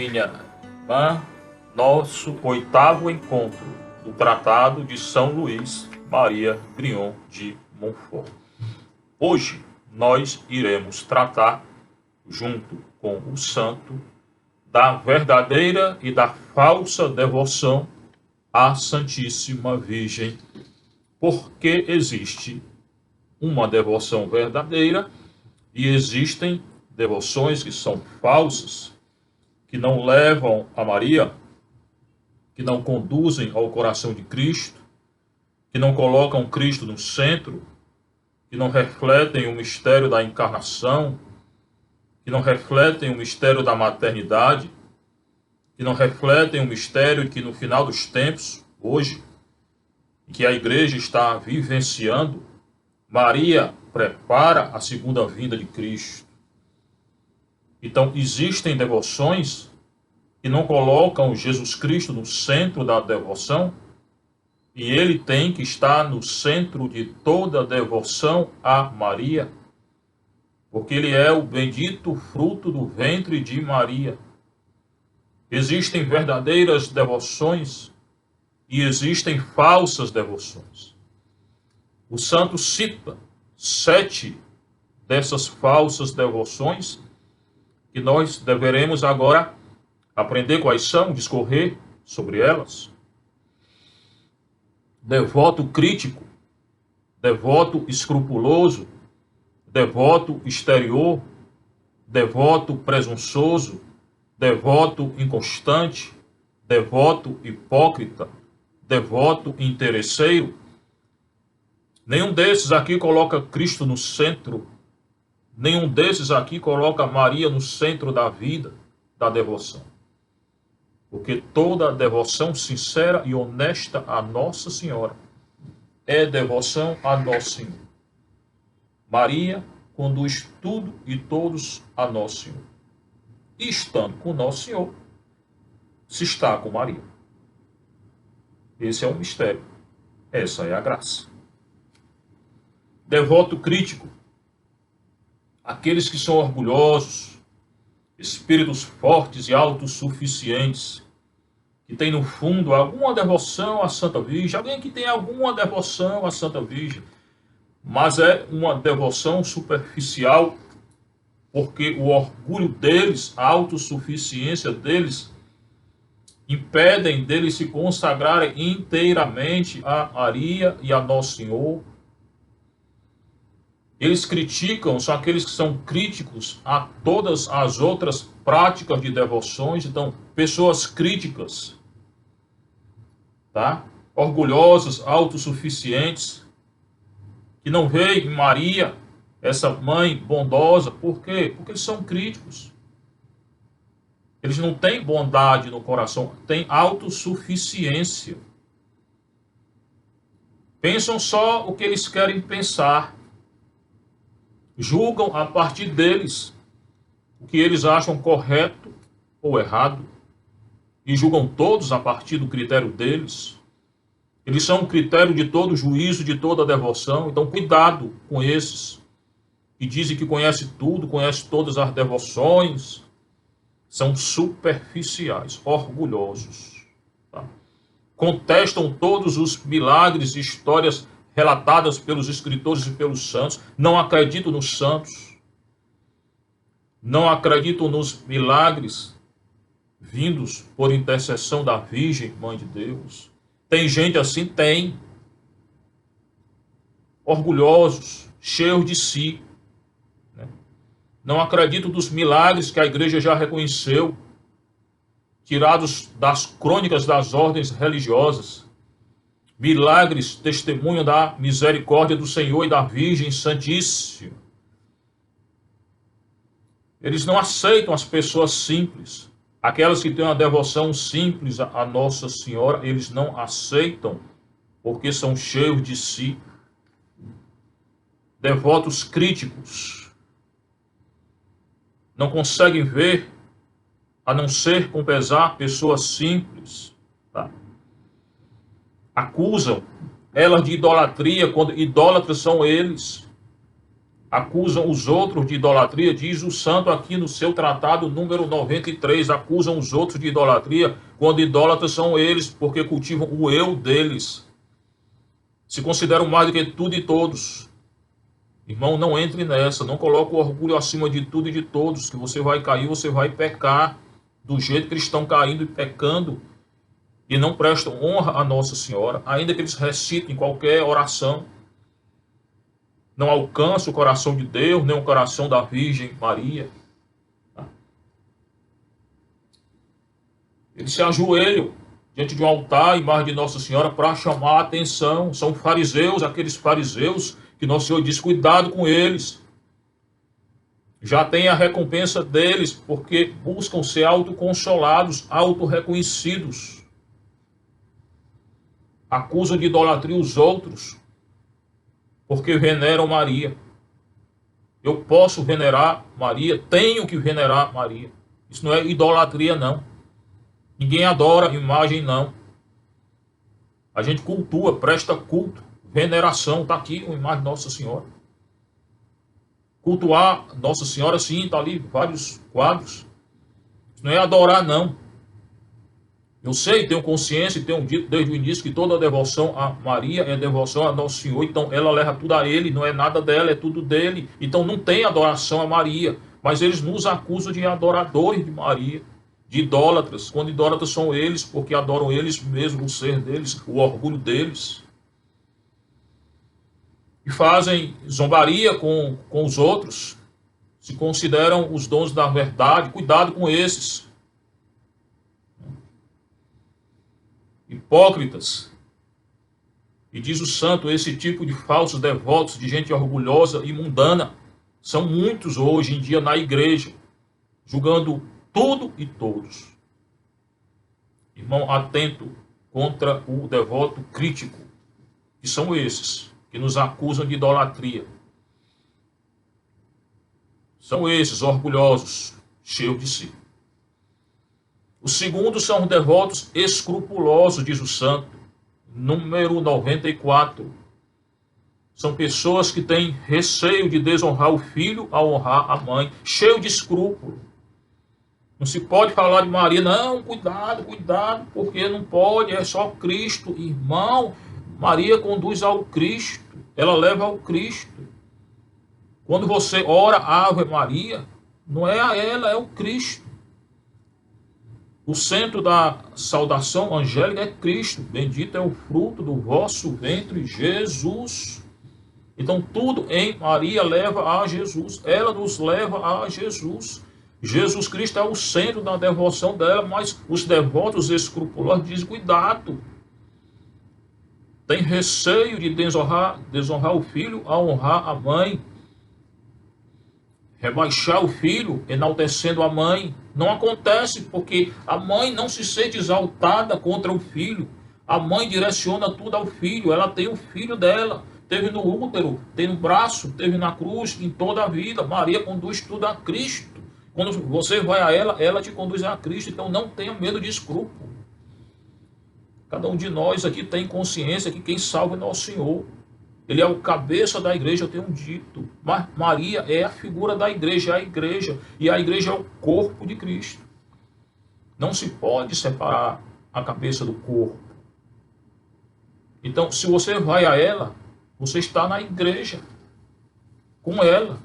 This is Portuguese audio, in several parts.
minha irmã, nosso oitavo encontro do Tratado de São Luís Maria Grignion de Montfort. Hoje nós iremos tratar, junto com o santo, da verdadeira e da falsa devoção à Santíssima Virgem, porque existe uma devoção verdadeira e existem devoções que são falsas, que não levam a Maria, que não conduzem ao coração de Cristo, que não colocam Cristo no centro, que não refletem o mistério da encarnação, que não refletem o mistério da maternidade, que não refletem o mistério que no final dos tempos, hoje, que a igreja está vivenciando, Maria prepara a segunda vinda de Cristo. Então, existem devoções que não colocam Jesus Cristo no centro da devoção, e ele tem que estar no centro de toda devoção a Maria, porque ele é o bendito fruto do ventre de Maria. Existem verdadeiras devoções e existem falsas devoções. O santo cita 7 dessas falsas devoções que nós deveremos agora aprender quais são, discorrer sobre elas. Devoto crítico, devoto escrupuloso, devoto exterior, devoto presunçoso, devoto inconstante, devoto hipócrita, devoto interesseiro. Nenhum desses aqui coloca Cristo no centro. Nenhum desses aqui coloca Maria no centro da vida, da devoção. Porque toda devoção sincera e honesta a Nossa Senhora é devoção a Nosso Senhor. Maria conduz tudo e todos a Nosso Senhor. E estando com Nosso Senhor, se está com Maria. Esse é o mistério. Essa é a graça. Devoto crítico. Aqueles que são orgulhosos, espíritos fortes e autossuficientes, que tem no fundo alguma devoção à Santa Virgem, alguém que tem alguma devoção à Santa Virgem, mas é uma devoção superficial, porque o orgulho deles, a autossuficiência deles, impedem deles se consagrarem inteiramente a Maria e a Nosso Senhor. Eles criticam, são aqueles que são críticos a todas as outras práticas de devoções. Então, pessoas críticas, tá? Orgulhosas, autossuficientes, que não veem em Maria essa mãe bondosa. Por quê? Porque eles são críticos. Eles não têm bondade no coração, têm autossuficiência. Pensam só o que eles querem pensar. Julgam a partir deles o que eles acham correto ou errado. E julgam todos a partir do critério deles. Eles são o critério de todo juízo, de toda devoção. Então, cuidado com esses que dizem que conhece tudo, conhece todas as devoções. São superficiais, orgulhosos. Tá? Contestam todos os milagres e histórias relatadas pelos escritores e pelos santos. Não acreditam nos santos. Não acreditam nos milagres vindos por intercessão da Virgem, Mãe de Deus. Tem gente assim? Tem. Orgulhosos, cheios de si. Né? Não acreditam dos milagres que a igreja já reconheceu, tirados das crônicas das ordens religiosas. Milagres testemunham da misericórdia do Senhor e da Virgem Santíssima. Eles não aceitam as pessoas simples. Aquelas que têm uma devoção simples a Nossa Senhora, eles não aceitam, porque são cheios de si. Devotos críticos. Não conseguem ver, a não ser com pesar, pessoas simples. Tá? Acusam elas de idolatria, quando idólatras são eles. acusam os outros de idolatria, diz o santo aqui no seu tratado número 93, acusam os outros de idolatria, quando idólatras são eles, porque cultivam o eu deles. Se consideram mais do que tudo e todos. Irmão, não entre nessa, não coloque o orgulho acima de tudo e de todos, que você vai cair, você vai pecar, do jeito que eles estão caindo e pecando, e não prestam honra a Nossa Senhora, ainda que eles recitem qualquer oração, não alcança o coração de Deus, nem o coração da Virgem Maria. Eles se ajoelham diante de um altar, à imagem de Nossa Senhora, para chamar a atenção. São fariseus, aqueles fariseus que Nosso Senhor diz, cuidado com eles. Já tem a recompensa deles, porque buscam ser autoconsolados, autorreconhecidos. Acusam de idolatria os outros, porque veneram Maria. Eu posso venerar Maria, tenho que venerar Maria. Isso não é idolatria, não. Ninguém adora imagem, não. A gente cultua, presta culto, veneração. Está aqui uma imagem de Nossa Senhora. Cultuar Nossa Senhora, sim, está ali, vários quadros. Isso não é adorar, não. Eu sei, tenho consciência e tenho dito desde o início que toda devoção a Maria é devoção a Nosso Senhor. Então ela leva tudo a Ele, não é nada dela, é tudo dele. Então não tem adoração a Maria. Mas eles nos acusam de adoradores de Maria, de idólatras. Quando idólatras são eles, porque adoram eles mesmo, o ser deles, o orgulho deles. E fazem zombaria com os outros. Se consideram os dons da verdade. Cuidado com esses. Hipócritas. E diz o santo, esse tipo de falsos devotos, de gente orgulhosa e mundana, são muitos hoje em dia na igreja, julgando tudo e todos. Irmão, atento contra o devoto crítico, que são esses, que nos acusam de idolatria. São esses orgulhosos, cheios de si. O segundo são os devotos escrupulosos, diz o santo, número 94. São pessoas que têm receio de desonrar o filho ao honrar a mãe, cheio de escrúpulo. Não se pode falar de Maria, não, cuidado, cuidado, porque não pode, é só Cristo. Irmão, Maria conduz ao Cristo, ela leva ao Cristo. Quando você ora Ave Maria, não é a ela, é o Cristo. O centro da saudação angélica é Cristo. Bendito é o fruto do vosso ventre, Jesus. Então tudo em Maria leva a Jesus. Ela nos leva a Jesus. Jesus Cristo é o centro da devoção dela, mas os devotos escrupulosos dizem, cuidado. Tem receio de desonrar o filho ao honrar a mãe. Rebaixar o filho, enaltecendo a mãe. Não acontece, porque a mãe não se sente exaltada contra o filho. A mãe direciona tudo ao filho. Ela tem o filho dela. Teve no útero, tem no braço, teve na cruz, em toda a vida. Maria conduz tudo a Cristo. Quando você vai a ela, ela te conduz a Cristo. Então não tenha medo de escrúpulo. Cada um de nós aqui tem consciência que quem salva é Nosso Senhor. Ele é o cabeça da igreja, eu tenho dito. Mas Maria é a figura da igreja, é a igreja. E a igreja é o corpo de Cristo. Não se pode separar a cabeça do corpo. Então, se você vai a ela, você está na igreja. Com ela.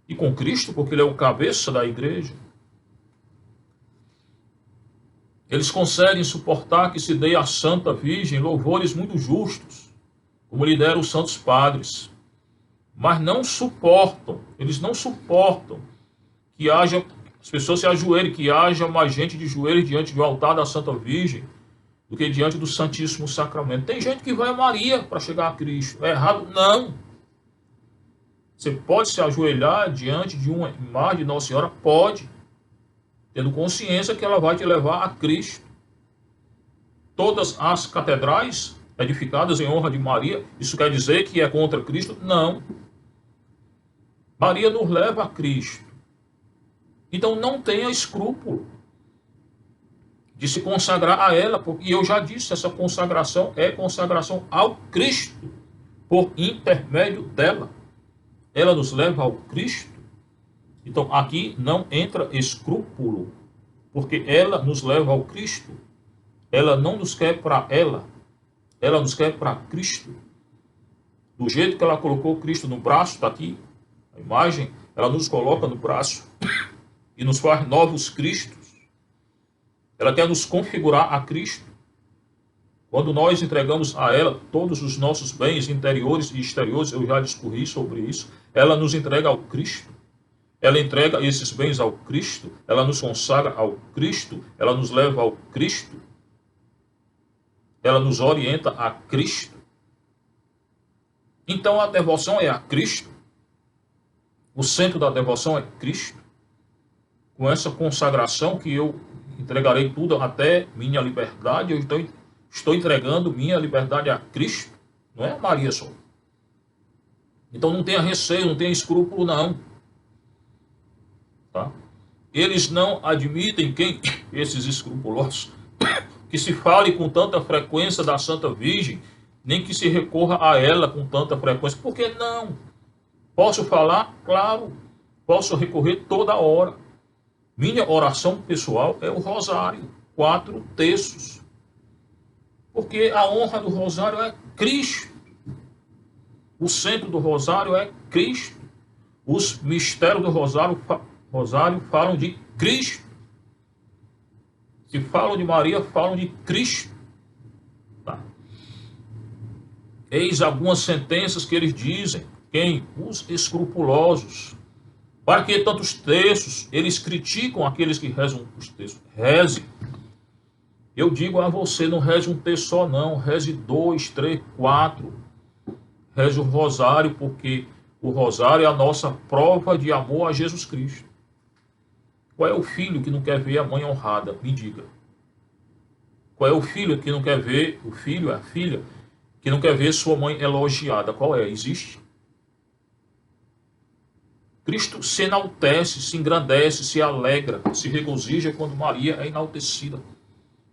E com Cristo, porque ele é o cabeça da igreja. Eles conseguem suportar que se dê à Santa Virgem louvores muito justos, como lhe deram os santos padres, mas não suportam, eles não suportam que haja, as pessoas se ajoelhem, que haja mais gente de joelhos diante do altar da Santa Virgem do que diante do Santíssimo Sacramento. Tem gente que vai a Maria para chegar a Cristo. É errado? Não. Você pode se ajoelhar diante de uma imagem de Nossa Senhora? Pode, tendo consciência que ela vai te levar a Cristo. Todas as catedrais edificadas em honra de Maria, isso quer dizer que é contra Cristo? Não. Maria nos leva a Cristo. Então não tenha escrúpulo de se consagrar a ela, e eu já disse, essa consagração é consagração ao Cristo, por intermédio dela. ela nos leva ao Cristo. Então aqui não entra escrúpulo, porque ela nos leva ao Cristo. Ela não nos quer para ela nos quer para Cristo. Do jeito que ela colocou Cristo no braço, está aqui a imagem, ela nos coloca no braço e nos faz novos Cristos. Ela quer nos configurar a Cristo. Quando nós entregamos a ela todos os nossos bens interiores e exteriores, eu já discorri sobre isso, ela nos entrega ao Cristo. Ela entrega esses bens ao Cristo, ela nos consagra ao Cristo, ela nos leva ao Cristo, ela nos orienta a Cristo. Então a devoção é a Cristo. O centro da devoção é Cristo. Com essa consagração que eu entregarei tudo até minha liberdade, eu estou entregando minha liberdade a Cristo, não é a Maria só. Então não tenha receio, não tenha escrúpulo não. Tá? Eles não admitem esses escrupulosos, que se fale com tanta frequência da Santa Virgem, nem que se recorra a ela com tanta frequência. Por que não? Posso falar? Claro. Posso recorrer toda hora. Minha oração pessoal é o rosário, 4 terços. Porque a honra do rosário é Cristo. O centro do rosário é Cristo. Os mistérios do rosário falam de Cristo. Se falam de Maria, falam de Cristo. Tá? Eis algumas sentenças que eles dizem. Quem? Os escrupulosos. Para que tantos textos? Eles criticam aqueles que rezam os textos. Reze. Eu digo a você, não reze um texto só não. Reze 2, 3, 4. Reze o rosário, porque o rosário é a nossa prova de amor a Jesus Cristo. Qual é o filho que não quer ver a mãe honrada? Me diga. Qual é o filho que não quer ver, o filho, a filha, que não quer ver sua mãe elogiada? Qual é? Existe? Cristo se enaltece, se engrandece, se alegra, se regozija quando Maria é enaltecida.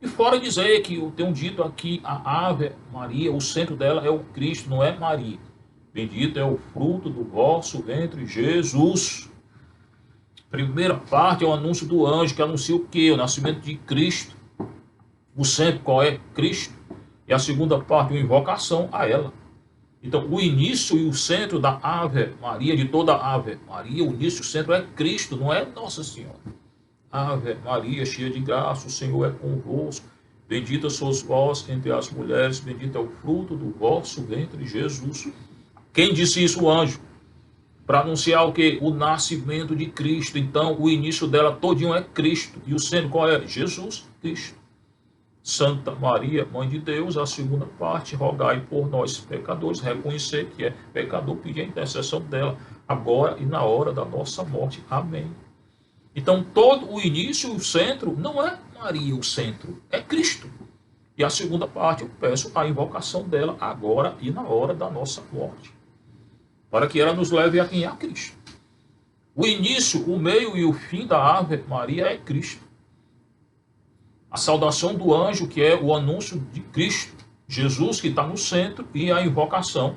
E fora dizer que eu tenho dito aqui, a Ave Maria, o centro dela é o Cristo, não é Maria. Bendito é o fruto do vosso ventre, Jesus. Primeira parte é o anúncio do anjo, que anuncia o quê? O nascimento de Cristo. O centro qual é? Cristo. E a segunda parte, uma invocação a ela. Então, o início e o centro da Ave Maria, de toda a Ave Maria, o início e o centro é Cristo, não é Nossa Senhora. Ave Maria, cheia de graça, o Senhor é convosco. Bendita sois vós entre as mulheres, bendito é o fruto do vosso ventre, Jesus. Quem disse isso? O anjo. Para anunciar o quê? O nascimento de Cristo. Então, o início dela todinho é Cristo. E o centro qual é? Jesus Cristo. Santa Maria, Mãe de Deus, a segunda parte, rogai por nós pecadores, reconhecer que é pecador, pedir a intercessão dela, agora e na hora da nossa morte. Amém. Então, todo o início e o centro não é Maria o centro, é Cristo. E a segunda parte, eu peço a invocação dela agora e na hora da nossa morte, para que ela nos leve a quem é a Cristo. O início, o meio e o fim da Ave Maria é Cristo. A saudação do anjo, que é o anúncio de Cristo, Jesus que está no centro, e a invocação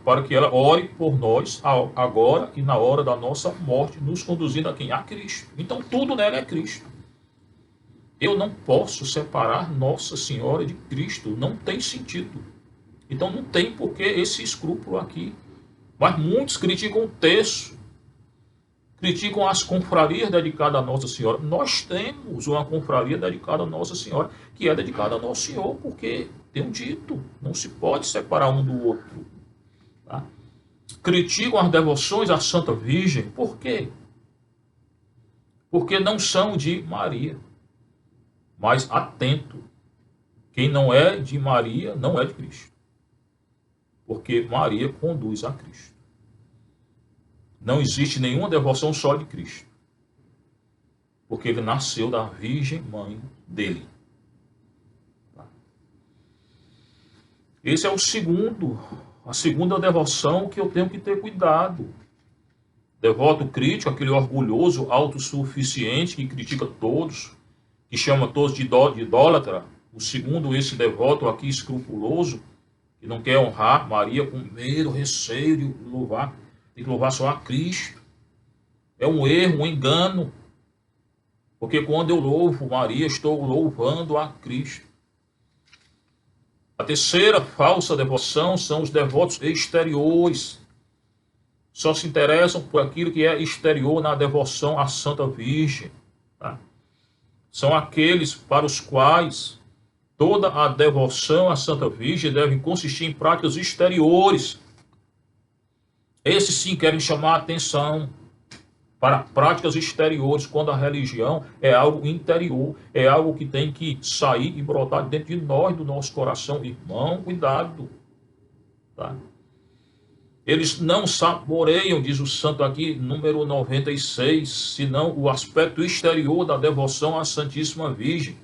para que ela ore por nós agora e na hora da nossa morte, nos conduzindo a quem? A Cristo. Então tudo nela é Cristo. Eu não posso separar Nossa Senhora de Cristo, não tem sentido. Então não tem por que esse escrúpulo aqui. Mas muitos criticam o texto, criticam as confrarias dedicadas a Nossa Senhora. Nós temos uma confraria dedicada a Nossa Senhora, que é dedicada a Nosso Senhor, porque tem um dito, não se pode separar um do outro. Tá? Criticam as devoções à Santa Virgem. Por quê? Porque não são de Maria. Mas atento, quem não é de Maria não é de Cristo. Porque Maria conduz a Cristo. Não existe nenhuma devoção só de Cristo. Porque ele nasceu da Virgem Mãe dele. Esse é a segunda devoção que eu tenho que ter cuidado. Devoto crítico, aquele orgulhoso, autossuficiente, que critica todos, que chama todos de idólatra. O segundo, esse devoto aqui escrupuloso, e não quer honrar Maria com medo, receio de louvar, tem que louvar só a Cristo. É um erro, um engano, porque quando eu louvo Maria, estou louvando a Cristo. A terceira falsa devoção são os devotos exteriores. Só se interessam por aquilo que é exterior na devoção à Santa Virgem. Tá? São aqueles para os quais toda a devoção à Santa Virgem deve consistir em práticas exteriores. Esses sim querem chamar a atenção para práticas exteriores, quando a religião é algo interior, é algo que tem que sair e brotar dentro de nós, do nosso coração. Irmão, cuidado. Tá? Eles não saboreiam, diz o santo aqui, número 96, senão o aspecto exterior da devoção à Santíssima Virgem.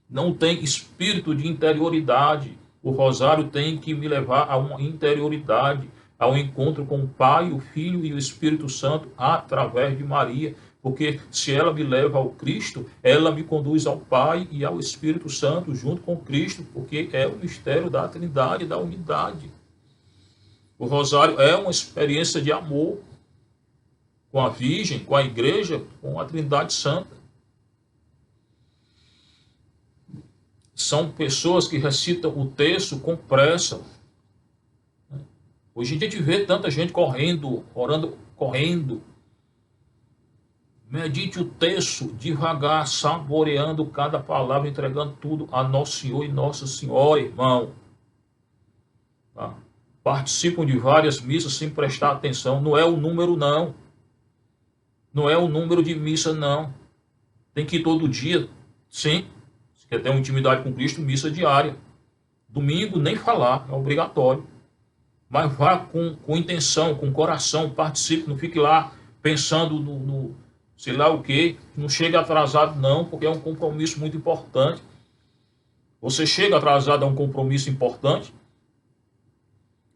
Não tem espírito de interioridade. O rosário tem que me levar a uma interioridade, ao encontro com o Pai, o Filho e o Espírito Santo através de Maria. Porque se ela me leva ao Cristo, ela me conduz ao Pai e ao Espírito Santo junto com Cristo, porque é o mistério da Trindade, da unidade. O rosário é uma experiência de amor com a Virgem, com a Igreja, com a Trindade Santa. São pessoas que recitam o texto com pressa. Hoje em dia a gente vê tanta gente correndo, orando, correndo. Medite o texto devagar, saboreando cada palavra, entregando tudo a Nosso Senhor e Nossa Senhora, irmão. Tá? Participam de várias missas sem prestar atenção. Não é o número, não. Não é o número de missa, não. Tem que ir todo dia, sim. Se quer ter uma intimidade com Cristo, missa diária. Domingo, nem falar, é obrigatório. Mas vá com intenção, com coração, participe, não fique lá pensando no sei lá o quê. Não chegue atrasado, não, porque é um compromisso muito importante. Você chega atrasado a um compromisso importante,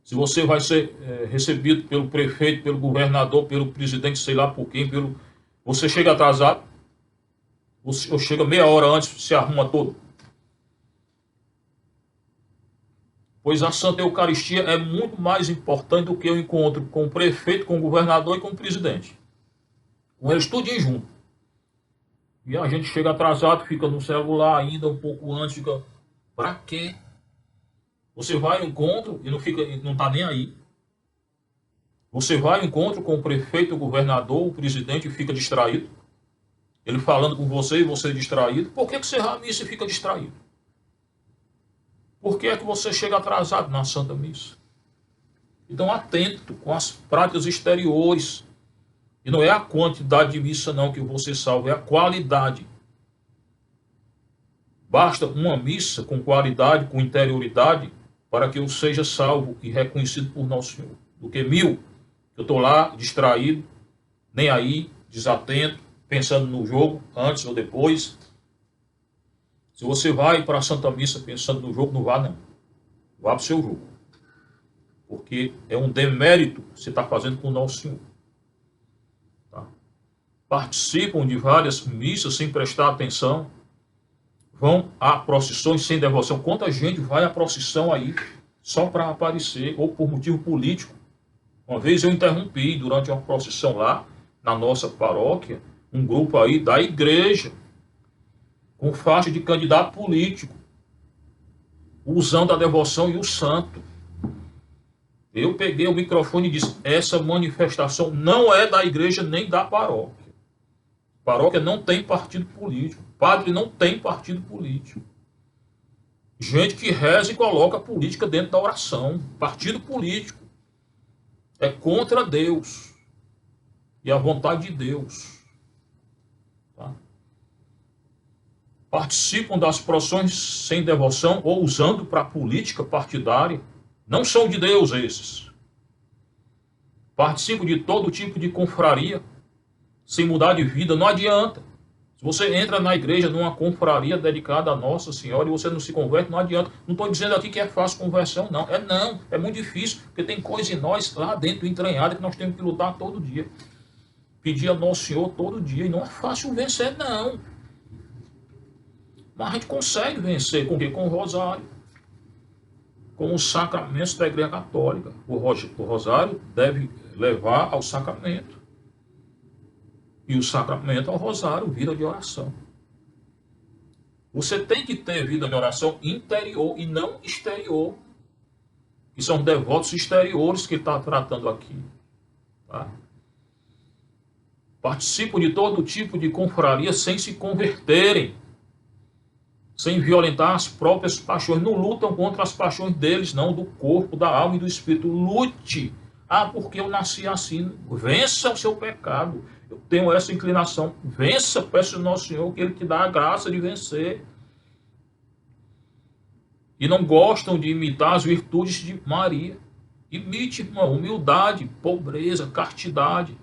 se você vai ser recebido pelo prefeito, pelo governador, pelo presidente, sei lá por quem, você chega atrasado, ou chega meia hora antes, se arruma todo. Pois a Santa Eucaristia é muito mais importante do que o encontro com o prefeito, com o governador e com o presidente. Com eles tudo junto. E a gente chega atrasado, fica no celular ainda um pouco antes, fica... Pra quê? Você vai ao encontro e não está nem aí. Você vai ao encontro com o prefeito, o governador, o presidente e fica distraído. Ele falando com você e você distraído. Por que você vai à missa e fica distraído? Por que é que você chega atrasado na Santa Missa? Então, atento com as práticas exteriores. E não é a quantidade de missa não que você salva, é a qualidade. Basta uma missa com qualidade, com interioridade, para que eu seja salvo e reconhecido por Nosso Senhor. Do que 1000, eu estou lá distraído, nem aí, desatento, pensando no jogo, antes ou depois. Se você vai para a Santa Missa pensando no jogo, não vá não. Vá para o seu jogo. Porque é um demérito que você está fazendo com o Nosso Senhor. Tá? Participam de várias missas sem prestar atenção. Vão a procissões sem devoção. Quanta gente vai à procissão aí só para aparecer ou por motivo político. Uma vez eu interrompi durante uma procissão lá na nossa paróquia, um grupo aí da igreja, com faixa de candidato político, usando a devoção e o santo. Eu peguei o microfone e disse, essa manifestação não é da igreja nem da paróquia. Paróquia não tem partido político. Padre não tem partido político. Gente que reza e coloca a política dentro da oração. Partido político é contra Deus e a vontade de Deus. Tá? Participam das procissões sem devoção ou usando para política partidária. Não são de Deus esses. Participam de todo tipo de confraria sem mudar de vida. Não adianta. Se você entra na igreja numa confraria dedicada a Nossa Senhora e você não se converte, não adianta. Não estou dizendo aqui que é fácil conversão, não. É muito difícil, porque tem coisa em nós lá dentro entranhada que nós temos que lutar todo dia. Pedir a Nosso Senhor todo dia. E não é fácil vencer, não. Mas a gente consegue vencer com o quê? Com o rosário. com os sacramentos da Igreja Católica. O rosário deve levar ao sacramento. E o sacramento ao rosário, vida de oração. Você tem que ter vida de oração interior e não exterior. Que são devotos exteriores que ele está tratando aqui. Tá? Participam de todo tipo de confraria sem se converterem. Sem violentar as próprias paixões. Não lutam contra as paixões deles, não, do corpo, da alma e do espírito. Lute. Ah, porque eu nasci assim. Vença o seu pecado. Eu tenho essa inclinação. Vença, peço ao nosso Senhor que Ele te dá a graça de vencer. E não gostam de imitar as virtudes de Maria. Imite, irmão, humildade, pobreza, castidade,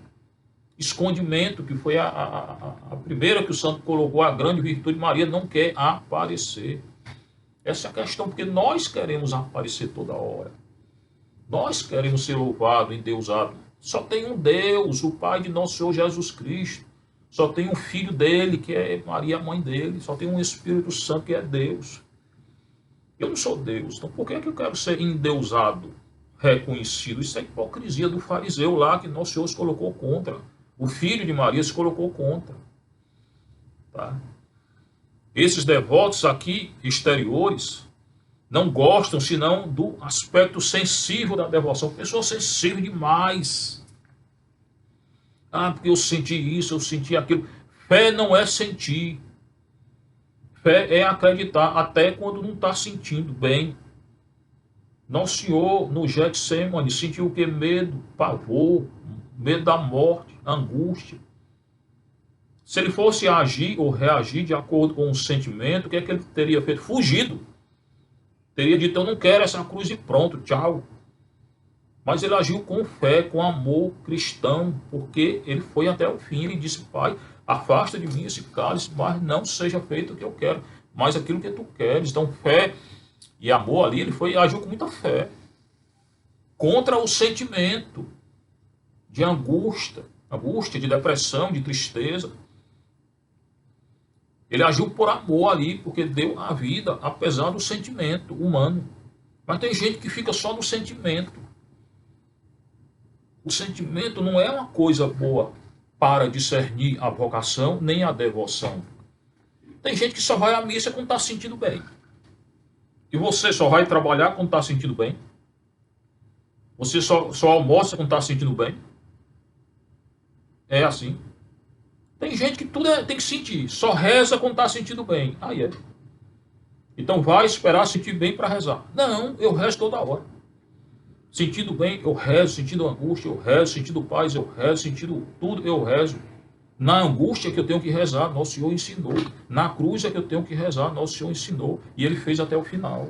escondimento, que foi a primeira que o santo colocou, a grande virtude de Maria, não quer aparecer. Essa é a questão, porque nós queremos aparecer toda hora. Nós queremos ser louvados, endeusados. Só tem um Deus, o Pai de nosso Senhor Jesus Cristo. Só tem um Filho dele, que é Maria, a mãe dele. Só tem um Espírito Santo, que é Deus. Eu não sou Deus, então por que eu quero ser endeusado, reconhecido? Isso é hipocrisia do fariseu lá, que nosso Senhor se colocou contra. O filho de Maria se colocou contra. Tá? Esses devotos aqui, exteriores, não gostam senão do aspecto sensível da devoção. Pessoa sensível demais. Ah, porque eu senti isso, eu senti aquilo. Fé não é sentir. Fé é acreditar até quando não está sentindo bem. Nosso Senhor, no Getsemane, sentiu o que? Medo, pavor, medo da morte, angústia. Se ele fosse agir ou reagir de acordo com o sentimento, o que é que ele teria feito? Fugido. Teria dito, eu não quero essa cruz e pronto, tchau. Mas ele agiu com fé, com amor cristão, porque ele foi até o fim. Ele disse, Pai, afasta de mim esse cálice, mas não seja feito o que eu quero, mas aquilo que tu queres. Então, fé e amor ali, ele agiu com muita fé. Contra o sentimento de angústia, de depressão, de tristeza. Ele agiu por amor ali, porque deu a vida, apesar do sentimento humano. Mas tem gente que fica só no sentimento. O sentimento não é uma coisa boa para discernir a vocação nem a devoção. Tem gente que só vai à missa quando está se sentindo bem. E você só vai trabalhar quando está se sentindo bem? Você só almoça quando está se sentindo bem? É assim. Tem gente que tudo tem que sentir. Só reza quando está se sentindo bem. Aí é. Então vai esperar sentir bem para rezar. Não, eu rezo toda hora. Sentindo bem, eu rezo. Sentindo angústia, eu rezo. Sentindo paz, eu rezo. Sentindo tudo, eu rezo. Na angústia que eu tenho que rezar, nosso Senhor ensinou. Na cruz é que eu tenho que rezar, nosso Senhor ensinou. E Ele fez até o final.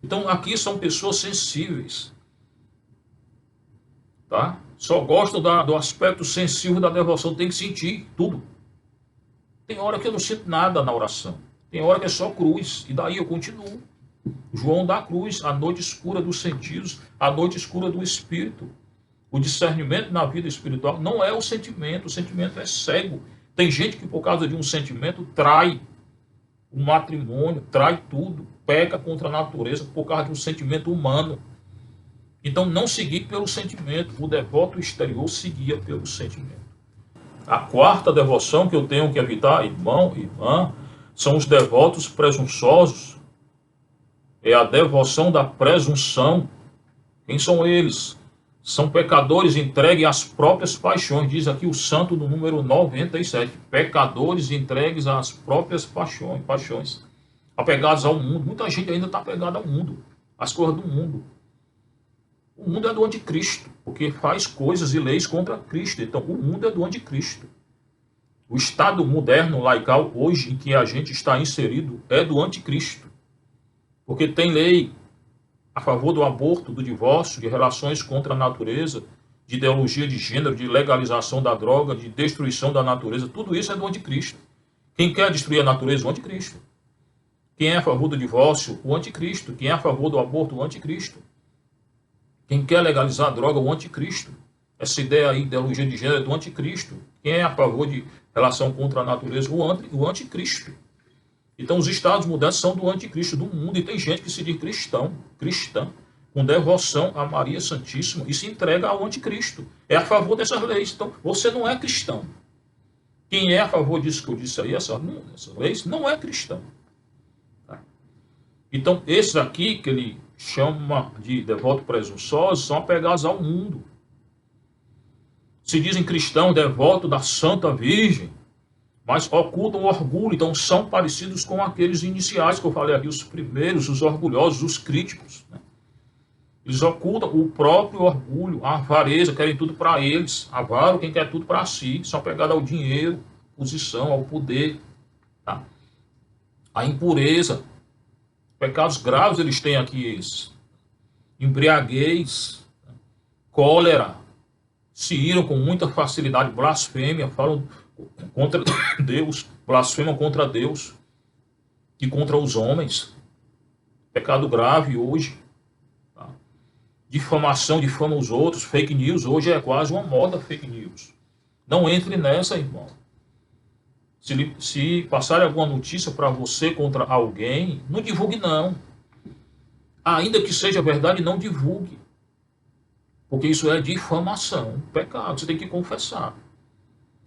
Então aqui são pessoas sensíveis. Tá? Só gostam do aspecto sensível da devoção. Tem que sentir tudo. Tem hora que eu não sinto nada na oração. Tem hora que é só cruz. E daí eu continuo. João da cruz, a noite escura dos sentidos, a noite escura do espírito. O discernimento na vida espiritual não é o sentimento é cego. Tem gente que por causa de um sentimento trai o matrimônio, trai tudo, peca contra a natureza por causa de um sentimento humano. Então não seguir pelo sentimento, o devoto exterior seguia pelo sentimento. A quarta devoção que eu tenho que evitar, irmão, irmã, são os devotos presunçosos. É a devoção da presunção. Quem são eles? São pecadores entregues às próprias paixões. Diz aqui o santo no número 97. Pecadores entregues às próprias paixões. Apegados ao mundo. Muita gente ainda está apegada ao mundo. Às coisas do mundo. O mundo é do anticristo. Porque faz coisas e leis contra Cristo. Então o mundo é do anticristo. O Estado moderno, laical, hoje em que a gente está inserido, é do anticristo. Porque tem lei a favor do aborto, do divórcio, de relações contra a natureza, de ideologia de gênero, de legalização da droga, de destruição da natureza. Tudo isso é do anticristo. Quem quer destruir a natureza? O anticristo. Quem é a favor do divórcio? O anticristo. Quem é a favor do aborto? O anticristo. Quem quer legalizar a droga? O anticristo. Essa ideia aí, ideologia de gênero, é do anticristo. Quem é a favor de relação contra a natureza? O anticristo. Então os estados modernos são do anticristo do mundo, e tem gente que se diz cristã, com devoção a Maria Santíssima, e se entrega ao anticristo. É a favor dessas leis. Então você não é cristão. Quem é a favor disso que eu disse aí, essas leis, não é cristão. Tá? Então esses aqui, que ele chama de devotos presunçosos, são apegados ao mundo. Se dizem cristãos, devotos da Santa Virgem, mas ocultam o orgulho, então são parecidos com aqueles iniciais que eu falei aqui, os primeiros, os orgulhosos, os críticos. Né? Eles ocultam o próprio orgulho, a avareza, querem tudo para eles. Avaro quem quer tudo para si, são apegados ao dinheiro, posição, ao poder. Tá? A impureza, pecados graves eles têm aqui esses. Embriaguez, cólera, se iram com muita facilidade, blasfêmia, falam contra Deus, blasfemam contra Deus e contra os homens. Pecado grave hoje. Tá? Difamação, difama os outros, fake news, hoje é quase uma moda fake news. Não entre nessa, irmão. Se passarem alguma notícia para você contra alguém, não divulgue não. Ainda que seja verdade, não divulgue. Porque isso é difamação, pecado, você tem que confessar.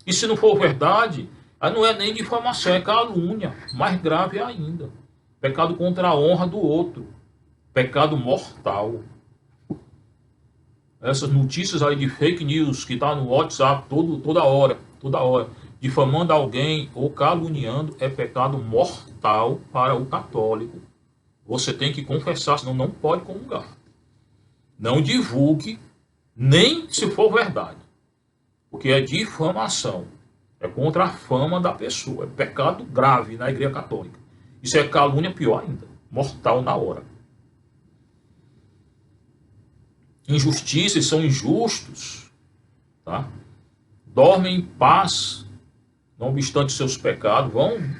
E se não for verdade, aí não é nem difamação, é calúnia, mais grave ainda. Pecado contra a honra do outro, pecado mortal. Essas notícias aí de fake news que tá no WhatsApp toda hora, difamando alguém ou caluniando, é pecado mortal para o católico. Você tem que confessar, senão não pode comungar. Não divulgue, nem se for verdade. Porque é difamação. É contra a fama da pessoa. É pecado grave na Igreja Católica. Isso é calúnia pior ainda. Mortal na hora. Injustiças são injustos. Tá? Dormem em paz, não obstante seus pecados.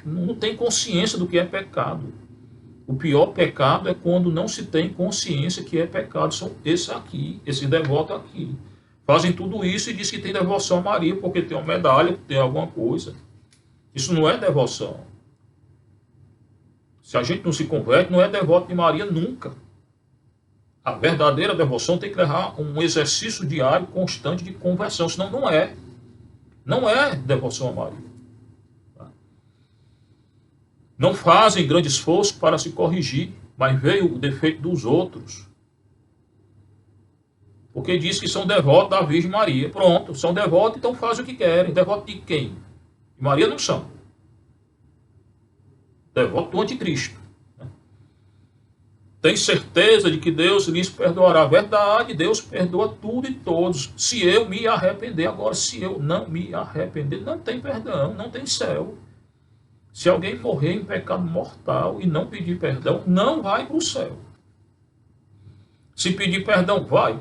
Não tem consciência do que é pecado. O pior pecado é quando não se tem consciência que é pecado. São esses aqui, esses devotos aqui. Fazem tudo isso e diz que tem devoção a Maria porque tem uma medalha, tem alguma coisa. Isso não é devoção. Se a gente não se converte, não é devoto de Maria nunca. A verdadeira devoção tem que levar um exercício diário constante de conversão, senão não é. Não é devoção a Maria. Não fazem grande esforço para se corrigir, mas veio o defeito dos outros. Porque diz que são devotos da Virgem Maria. Pronto, são devotos, então fazem o que querem. Devotos de quem? De Maria não são. Devotos do anticristo. Tem certeza de que Deus lhes perdoará. Verdade, Deus perdoa tudo e todos. Se eu me arrepender, agora se eu não me arrepender, não tem perdão, não tem céu. Se alguém morrer em pecado mortal e não pedir perdão, não vai para o céu. Se pedir perdão, vai.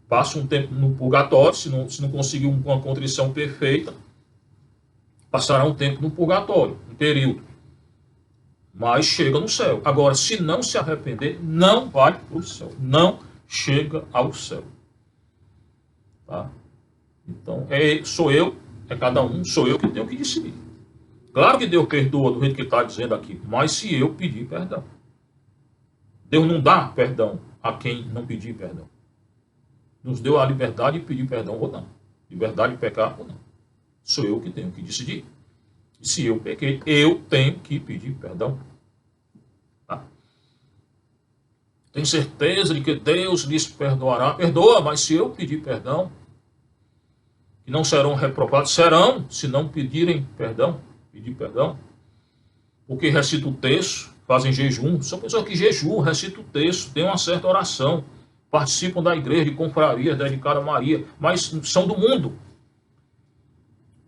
Passa um tempo no purgatório, se não conseguir uma contrição perfeita, passará um tempo no purgatório, um período. Mas chega no céu. Agora, se não se arrepender, não vai para o céu. Não chega ao céu. Tá? Então, sou eu, é cada um, sou eu que tenho que decidir. Claro que Deus perdoa do jeito que está dizendo aqui, mas se eu pedir perdão. Deus não dá perdão a quem não pedir perdão. Nos deu a liberdade de pedir perdão ou não. Liberdade de pecar ou não. Sou eu que tenho que decidir. E se eu pequei, eu tenho que pedir perdão. Tá? Tem certeza de que Deus lhes perdoará? Perdoa, mas se eu pedir perdão, que não serão reprovados, serão, se não pedirem perdão. Pedir perdão, porque recita o texto, fazem jejum, são pessoas que jejuam, recitam o texto, têm uma certa oração, participam da igreja, de confrarias dedicada a Maria, mas são do mundo,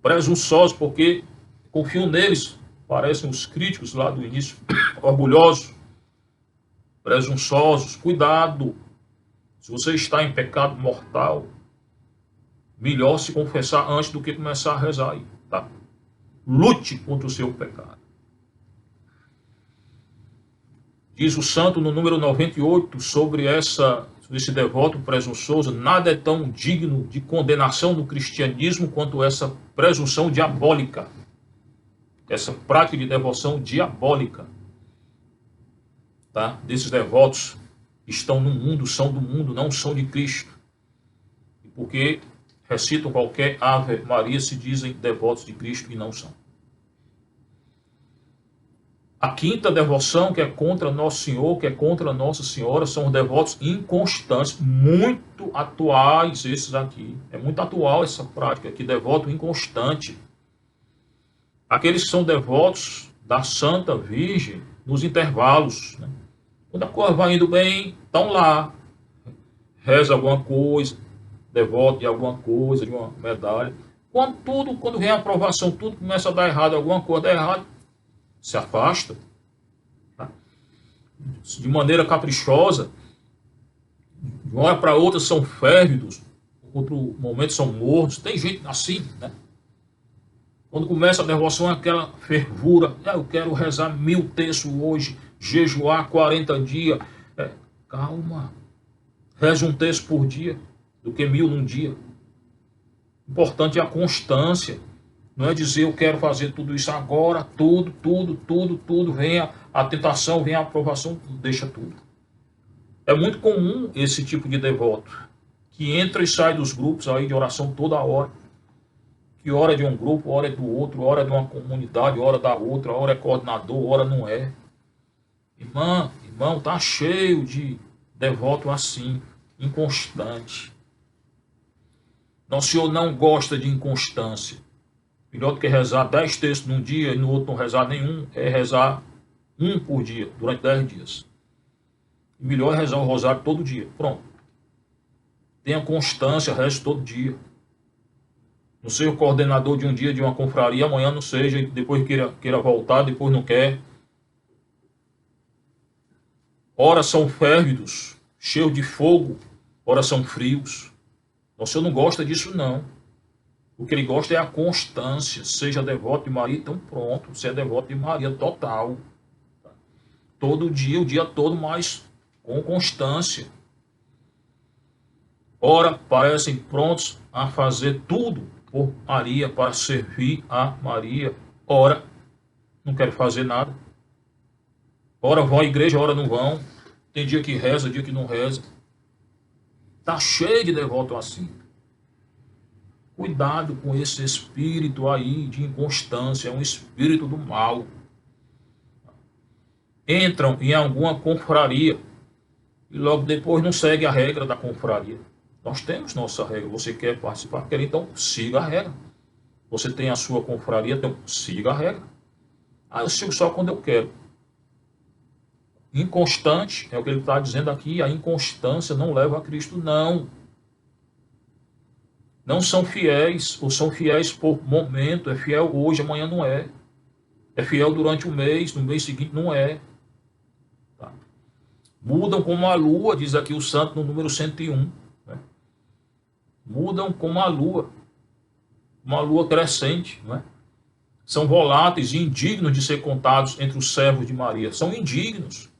presunçosos, porque confiam neles, parecem os críticos lá do início, orgulhosos, presunçosos, cuidado, se você está em pecado mortal, melhor se confessar antes do que começar a rezar aí, tá? Lute contra o seu pecado. Diz o santo no número 98 sobre esse devoto presunçoso: nada é tão digno de condenação no cristianismo quanto essa presunção diabólica. essa prática de devoção diabólica, tá? Desses devotos que estão no mundo, são do mundo, não são de Cristo. E porque recitam qualquer Ave Maria, se dizem devotos de Cristo e não são. A quinta devoção, que é contra Nosso Senhor, que é contra Nossa Senhora, são os devotos inconstantes, muito atuais esses aqui. É muito atual essa prática aqui, devoto inconstante. Aqueles que são devotos da Santa Virgem nos intervalos, né? Quando a coisa vai indo bem, estão lá, reza alguma coisa, devoto de alguma coisa, de uma medalha. Quando vem a aprovação, tudo começa a dar errado, alguma coisa dá errado, se afasta, tá? De maneira caprichosa, de uma hora para outra são férvidos, outro momento são mornos. Tem gente assim, né? Quando começa a devoção, é aquela fervura. Eu quero rezar 1000 terços hoje, jejuar 40 dias. Calma. Reze 1 terço por dia, do que 1000 num dia. Importante é a constância. Não é dizer eu quero fazer tudo isso agora, tudo. Vem a tentação, vem a aprovação, deixa tudo. É muito comum esse tipo de devoto, que entra e sai dos grupos aí de oração toda hora. Que hora é de um grupo, hora é do outro, hora é de uma comunidade, hora da outra, hora é coordenador, hora não é. Irmão, tá cheio de devoto assim, inconstante. Nosso Senhor não gosta de inconstância. Melhor do que rezar 10 textos num dia e no outro não rezar nenhum, é rezar um por dia, durante 10 dias. E melhor é rezar o rosário todo dia. Pronto. Tenha constância, reze todo dia. Não seja o coordenador de um dia de uma confraria, amanhã não seja, e depois queira voltar, depois não quer. Ora são férvidos, cheios de fogo, ora são frios. O Senhor não gosta disso, não. O que ele gosta é a constância. Seja devoto de Maria, então pronto. Você é devoto de Maria total. Todo dia, o dia todo, mas com constância. Ora, parecem prontos a fazer tudo por Maria, para servir a Maria. Ora, não querem fazer nada. Ora vão à igreja, ora não vão. Tem dia que reza, dia que não reza. Está cheio de devoto assim. Cuidado com esse espírito aí de inconstância, é um espírito do mal. Entram em alguma confraria e logo depois não segue a regra da confraria. Nós temos nossa regra. Você quer participar? Quer, então siga a regra. Você tem a sua confraria, então siga a regra. Eu sigo só quando eu quero. Inconstante, é o que ele está dizendo aqui, a inconstância não leva a Cristo, não. Não são fiéis, ou são fiéis por momento, é fiel hoje, amanhã não é. É fiel durante o mês, no mês seguinte não é. Tá? Mudam como a lua, diz aqui o santo no número 101. Né? Mudam como a lua, uma lua crescente. Né? São voláteis e indignos de ser contados entre os servos de Maria. São indignos.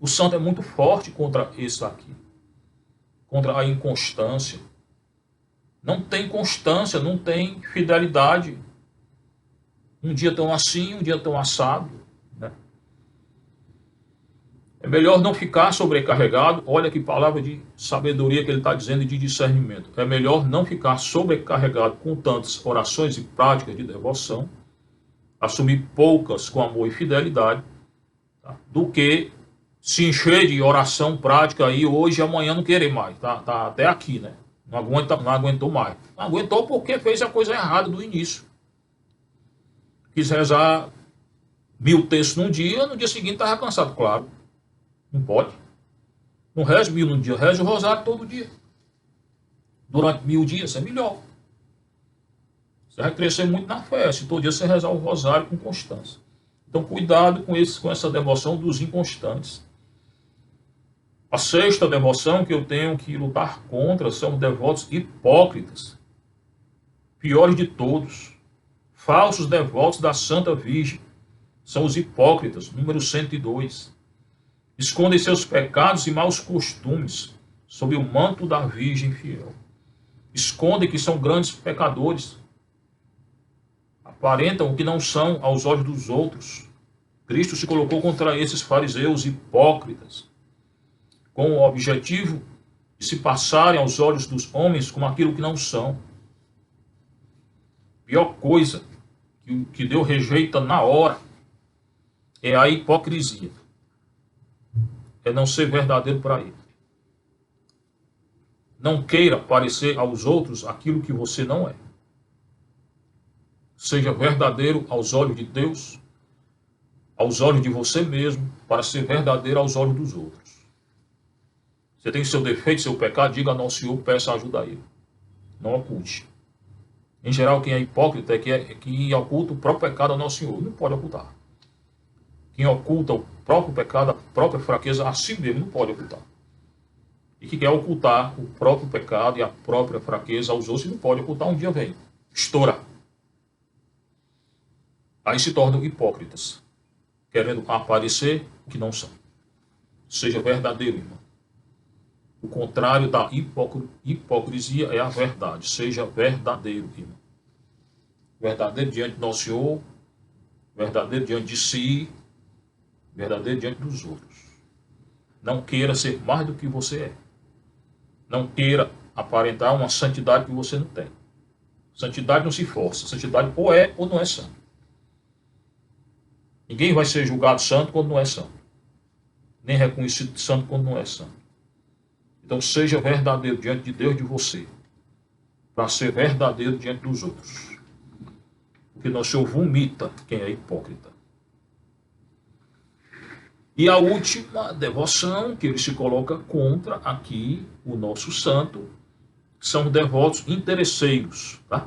O santo é muito forte contra isso aqui, contra a inconstância. Não tem constância, não tem fidelidade. Um dia tão assim, um dia tão assado. Né? É melhor não ficar sobrecarregado. Olha que palavra de sabedoria que ele está dizendo e de discernimento. É melhor não ficar sobrecarregado com tantas orações e práticas de devoção, assumir poucas com amor e fidelidade, tá? Do que se encher de oração prática aí hoje e amanhã não querer mais. Tá até aqui, né? Não aguentou mais. Não aguentou porque fez a coisa errada do início. Quis rezar 1000 textos num dia, no dia seguinte estava cansado, claro. Não pode. Não reze 1000 num dia, reze o rosário todo dia. Durante 1000 dias, é melhor. Você vai crescer muito na fé, se todo dia você rezar o rosário com constância. Então, cuidado com essa devoção dos inconstantes. A sexta devoção que eu tenho que lutar contra são os devotos hipócritas. Piores de todos. Falsos devotos da Santa Virgem. São os hipócritas, número 102. Escondem seus pecados e maus costumes sob o manto da Virgem fiel. Escondem que são grandes pecadores. aparentam o que não são aos olhos dos outros. Cristo se colocou contra esses fariseus hipócritas, com o objetivo de se passarem aos olhos dos homens como aquilo que não são. Pior coisa que Deus rejeita na hora é a hipocrisia. É não ser verdadeiro para Ele. Não queira parecer aos outros aquilo que você não é. Seja verdadeiro aos olhos de Deus, aos olhos de você mesmo, para ser verdadeiro aos olhos dos outros. Você tem seu defeito, seu pecado, diga ao Senhor, peça ajuda a Ele. Não oculte. Em geral, quem é hipócrita é que oculta o próprio pecado ao nosso Senhor. Não pode ocultar. Quem oculta o próprio pecado, a própria fraqueza, a si mesmo não pode ocultar. E que quer ocultar o próprio pecado e a própria fraqueza aos outros, não pode ocultar, um dia vem. Estoura. Aí se tornam hipócritas, querendo aparecer o que não são. Seja verdadeiro, irmão. O contrário da hipocrisia é a verdade. Seja verdadeiro, irmão. Verdadeiro diante do nosso Senhor, verdadeiro diante de si, verdadeiro diante dos outros. Não queira ser mais do que você é. Não queira aparentar uma santidade que você não tem. Santidade não se força. Santidade ou é ou não é santo. Ninguém vai ser julgado santo quando não é santo. Nem reconhecido santo quando não é santo. Então seja verdadeiro diante de Deus e de você. Para ser verdadeiro diante dos outros. Porque nosso Senhor vomita quem é hipócrita. E a última devoção que ele se coloca contra aqui, o nosso santo, são devotos interesseiros, tá?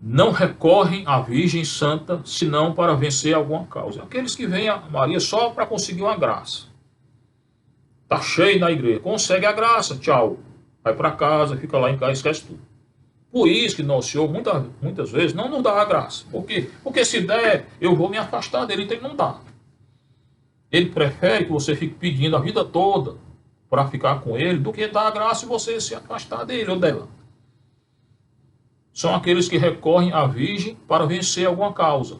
Não recorrem à Virgem Santa, senão para vencer alguma causa. Aqueles que vêm a Maria só para conseguir uma graça. Está cheio na igreja, consegue a graça, tchau. Vai para casa, fica lá em casa, esquece tudo. Por isso que nosso Senhor, muitas vezes, não nos dá a graça. Por quê? Porque se der, eu vou me afastar dele, então ele não dá. Ele prefere que você fique pedindo a vida toda para ficar com ele, do que dar a graça e você se afastar dele ou dela. São aqueles que recorrem à Virgem para vencer alguma causa,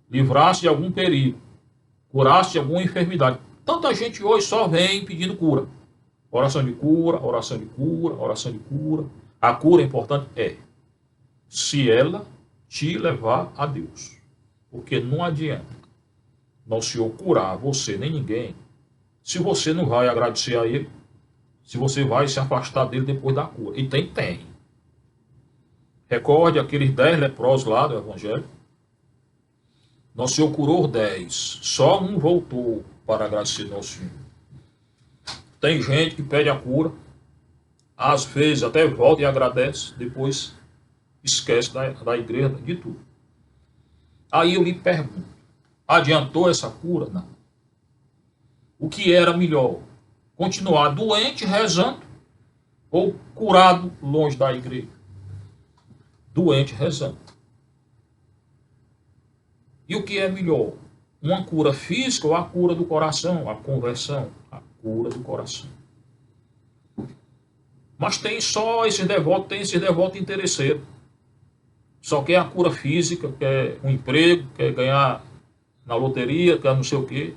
livrar-se de algum perigo, curar-se de alguma enfermidade. Tanta gente hoje só vem pedindo cura. Oração de cura, oração de cura, oração de cura. A cura importante é se ela te levar a Deus. Porque não adianta nosso Senhor curar você nem ninguém, se você não vai agradecer a Ele, se você vai se afastar dele depois da cura. E tem. Recorde aqueles 10 leprosos lá do Evangelho. Nosso Senhor curou 10, só um voltou para agradecer nosso Senhor. Tem gente que pede a cura, às vezes até volta e agradece, depois esquece da igreja, de tudo. Aí eu lhe pergunto, adiantou essa cura? Não. O que era melhor? Continuar doente, rezando, ou curado longe da igreja? Doente, rezando. E o que é melhor? Uma cura física ou a cura do coração? A conversão? A cura do coração. Mas tem só esses devotos interesseiros. Só quer a cura física, quer um emprego, quer ganhar na loteria, quer não sei o quê.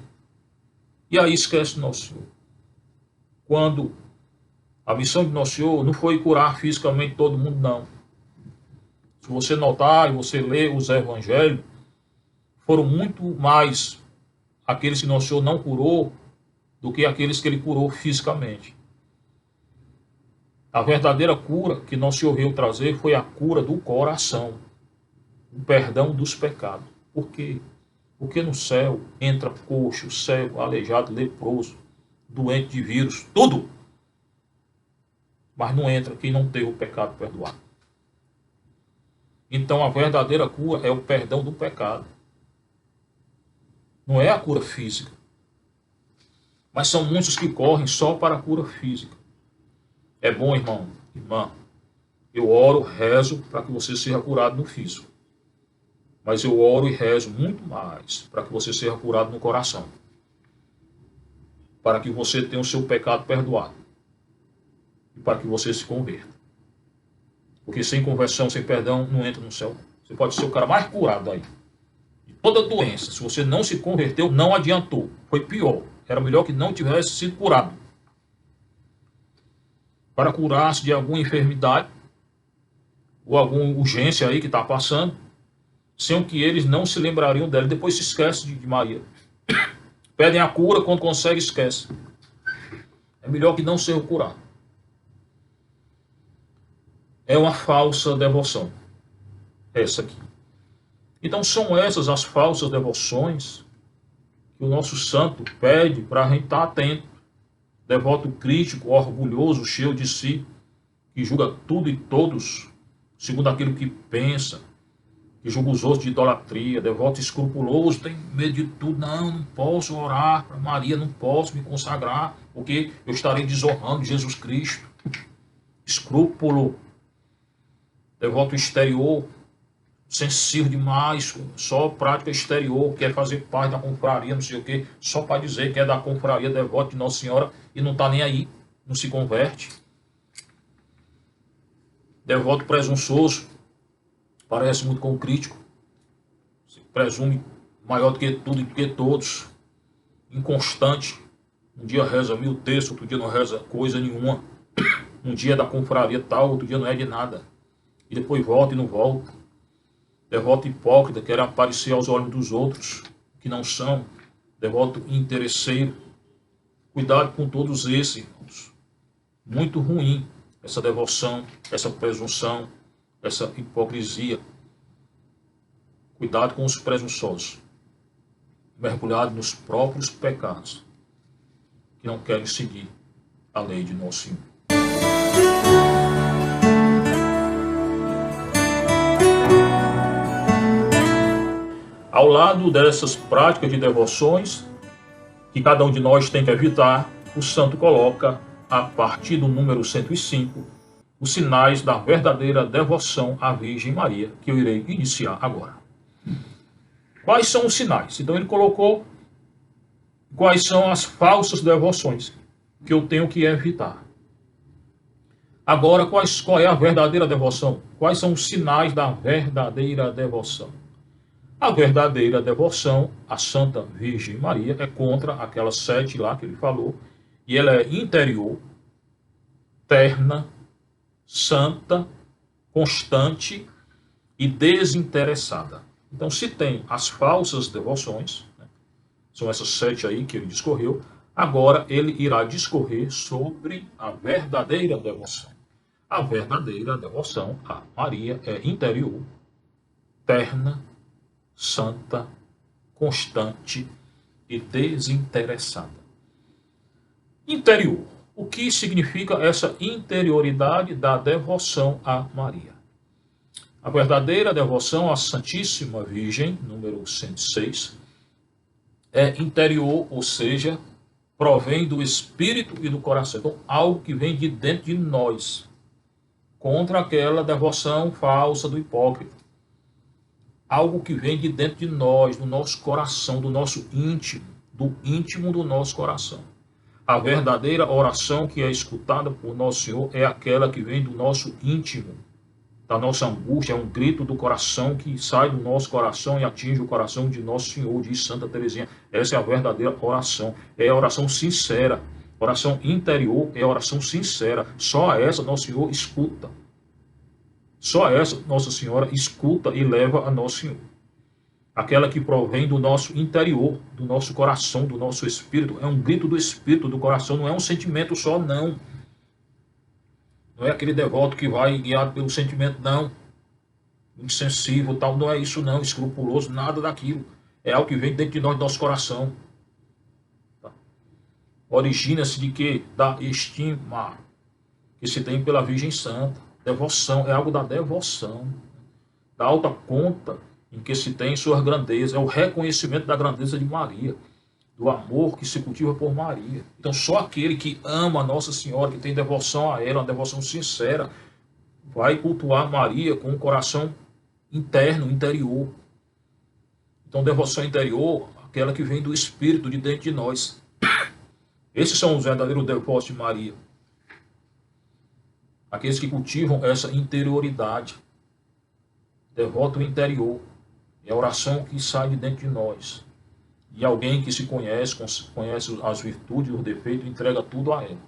E aí esquece Nosso Senhor. Quando a missão de Nosso Senhor não foi curar fisicamente todo mundo, não. Se você notar e você ler os evangelhos, foram muito mais aqueles que Nosso Senhor não curou do que aqueles que Ele curou fisicamente. A verdadeira cura que Nosso Senhor veio trazer foi a cura do coração. O perdão dos pecados. Por quê? Porque no céu entra coxo, cego, aleijado, leproso, doente de vírus, tudo. Mas não entra quem não teve o pecado perdoado. Então a verdadeira cura é o perdão do pecado. Não é a cura física. Mas são muitos que correm só para a cura física. É bom, irmão, irmã, eu oro, rezo para que você seja curado no físico. Mas eu oro e rezo muito mais para que você seja curado no coração. Para que você tenha o seu pecado perdoado. E para que você se converta. Porque sem conversão, sem perdão, não entra no céu. Você pode ser o cara mais curado aí. De toda doença, se você não se converteu, não adiantou. Foi pior. Era melhor que não tivesse sido curado. Para curar-se de alguma enfermidade ou alguma urgência aí que está passando, sendo que eles não se lembrariam dela. Depois se esquece de Maria. Pedem a cura, quando consegue, esquece. É melhor que não seja curado. É uma falsa devoção. Essa aqui. Então são essas as falsas devoções que o nosso santo pede para a gente estar atento. Devoto crítico, orgulhoso, cheio de si, que julga tudo e todos segundo aquilo que pensa, que julga os outros de idolatria, devoto escrupuloso, tem medo de tudo. Não posso orar para Maria, não posso me consagrar, porque eu estarei desonrando Jesus Cristo. Escrúpulo, devoto exterior, sensível demais, só prática exterior, quer fazer parte da confraria, não sei o quê, só para dizer que é da confraria, devoto de Nossa Senhora, e não está nem aí, não se converte. Devoto presunçoso, parece muito com o crítico, se presume maior do que tudo e do que todos, inconstante, um dia reza 1000 textos, outro dia não reza coisa nenhuma, um dia é da confraria tal, outro dia não é de nada, e depois volta e não volta. Devoto hipócrita, quer aparecer aos olhos dos outros, que não são. Devoto interesseiro. Cuidado com todos esses, irmãos. Muito ruim essa devoção, essa presunção, essa hipocrisia. Cuidado com os presunçosos, mergulhados nos próprios pecados, que não querem seguir a lei de Nosso Senhor. Ao lado dessas práticas de devoções, que cada um de nós tem que evitar, o santo coloca, a partir do número 105, os sinais da verdadeira devoção à Virgem Maria, que eu irei iniciar agora. Quais são os sinais? Então ele colocou quais são as falsas devoções que eu tenho que evitar. Agora, qual é a verdadeira devoção? Quais são os sinais da verdadeira devoção? A verdadeira devoção à Santa Virgem Maria é contra aquelas 7 lá que ele falou, e ela é interior, terna, santa, constante e desinteressada. Então, se tem as falsas devoções, né, são essas 7 aí que ele discorreu, agora ele irá discorrer sobre a verdadeira devoção. A verdadeira devoção a Maria é interior, terna, santa, constante e desinteressada. Interior. O que significa essa interioridade da devoção a Maria? A verdadeira devoção à Santíssima Virgem, número 106, é interior, ou seja, provém do espírito e do coração. Então, algo que vem de dentro de nós, contra aquela devoção falsa do hipócrita. Algo que vem de dentro de nós, do nosso coração, do nosso íntimo, do íntimo do nosso coração. A verdadeira oração que é escutada por Nosso Senhor é aquela que vem do nosso íntimo, da nossa angústia, é um grito do coração que sai do nosso coração e atinge o coração de Nosso Senhor, diz Santa Teresinha. Essa é a verdadeira oração, é a oração sincera, oração interior, é a oração sincera. Só essa Nosso Senhor escuta. Só essa Nossa Senhora escuta e leva a Nosso Senhor. Aquela que provém do nosso interior, do nosso coração, do nosso espírito. É um grito do espírito, do coração, não é um sentimento só, não. Não é aquele devoto que vai guiado pelo sentimento, não. Insensível, tal, não é isso não, escrupuloso, nada daquilo. É algo que vem dentro de nós, do nosso coração. Tá? Origina-se de quê? Da estima que se tem pela Virgem Santa. Devoção, é algo da devoção, da alta conta em que se tem suas grandezas, é o reconhecimento da grandeza de Maria, do amor que se cultiva por Maria. Então só aquele que ama a Nossa Senhora, que tem devoção a ela, uma devoção sincera, vai cultuar Maria com um coração interno, interior. Então devoção interior, aquela que vem do Espírito de dentro de nós. Esses são os verdadeiros devotos de Maria. Aqueles que cultivam essa interioridade. devoto interior. É a oração que sai de dentro de nós. E alguém que se conhece, conhece as virtudes e os defeitos, entrega tudo a ela.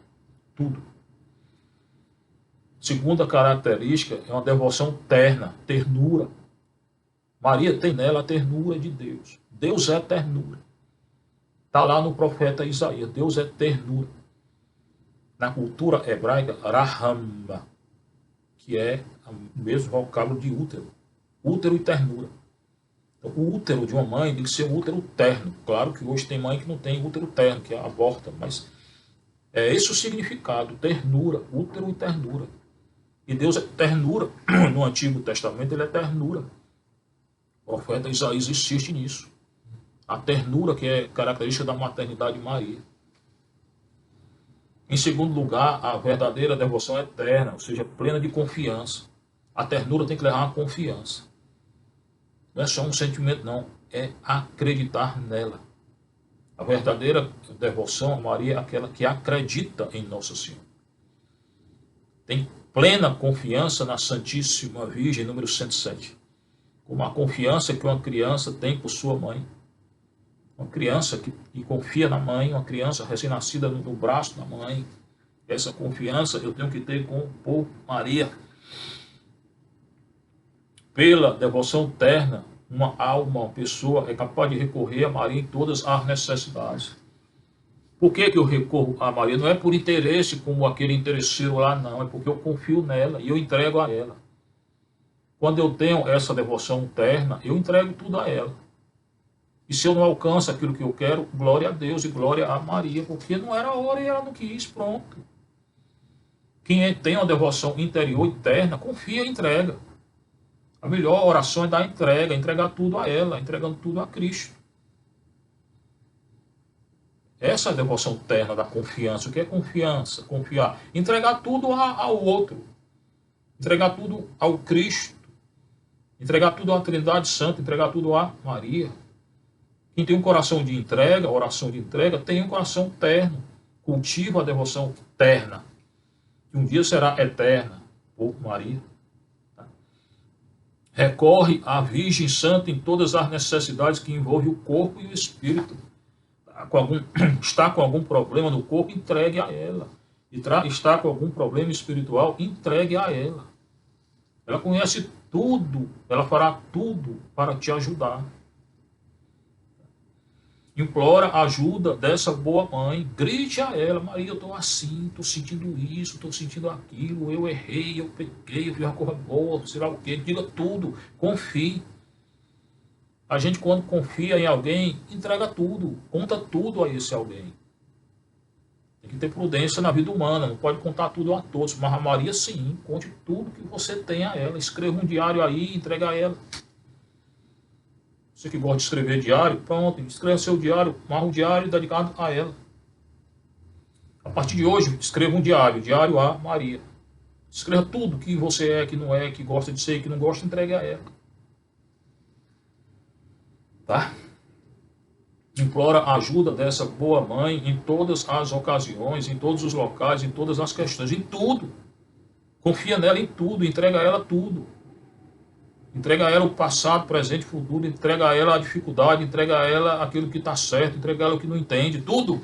Tudo. Segunda característica é uma devoção terna, ternura. Maria tem nela a ternura de Deus. Deus é ternura. Está lá no profeta Isaías. Deus é ternura. Na cultura hebraica, rahama, que é o mesmo vocábulo de útero. Útero e ternura. Então, o útero de uma mãe tem que ser um útero terno. Claro que hoje tem mãe que não tem útero terno, que aborta, mas é esse o significado, ternura, útero e ternura. E Deus é ternura. No Antigo Testamento ele é ternura. O profeta Isaías insiste nisso. A ternura que é característica da maternidade de Maria. Em segundo lugar, a verdadeira devoção é eterna, ou seja, plena de confiança. A ternura tem que levar uma confiança. Não é só um sentimento, não. É acreditar nela. A verdadeira devoção a Maria é aquela que acredita em Nossa Senhora. Tem plena confiança na Santíssima Virgem, número 107. Como a confiança que uma criança tem por sua mãe. Uma criança que confia na mãe, uma criança recém-nascida no braço da mãe. Essa confiança eu tenho que ter por Maria. Pela devoção terna, uma alma, uma pessoa é capaz de recorrer a Maria em todas as necessidades. Por que eu recorro a Maria? Não é por interesse como aquele interesseiro lá, não. É porque eu confio nela e eu entrego a ela. Quando eu tenho essa devoção terna, eu entrego tudo a ela. E se eu não alcanço aquilo que eu quero, glória a Deus e glória a Maria, porque não era a hora e ela não quis, pronto. Quem tem uma devoção interior e terna, confia e entrega. A melhor oração é dar entrega, entregar tudo a ela, entregando tudo a Cristo. Essa é a devoção terna da confiança. O que é confiança? Confiar. Entregar tudo ao outro. Entregar tudo ao Cristo. Entregar tudo à Trindade Santa. Entregar tudo a Maria. Quem tem um coração de entrega, oração de entrega, tem um coração terno. Cultiva a devoção terna. Que um dia será eterna. Por Maria. Recorre à Virgem Santa em todas as necessidades que envolvem o corpo e o espírito. Está com algum problema no corpo, entregue a ela. Está com algum problema espiritual, entregue a ela. Ela conhece tudo, ela fará tudo para te ajudar. Implora a ajuda dessa boa mãe. Grite a ela: Maria, eu estou assim, estou sentindo isso, estou sentindo aquilo, eu errei, eu pequei, eu fiz uma coisa boa, sei lá o quê. Diga tudo, confie. A gente, quando confia em alguém, entrega tudo, conta tudo a esse alguém. Tem que ter prudência na vida humana, não pode contar tudo a todos. Mas a Maria, sim, conte tudo que você tem a ela. Escreva um diário aí, entrega a ela. Você que gosta de escrever diário, pronto, escreva seu diário, marca um diário dedicado a ela. A partir de hoje, escreva um diário, diário a Maria. Escreva tudo que você é, que não é, que gosta de ser, que não gosta, entregue a ela. Tá? Implora a ajuda dessa boa mãe em todas as ocasiões, em todos os locais, em todas as questões, em tudo. Confia nela em tudo, entrega a ela tudo. Entrega a ela o passado, presente, futuro, entrega a ela a dificuldade, entrega a ela aquilo que está certo, entrega a ela o que não entende, tudo.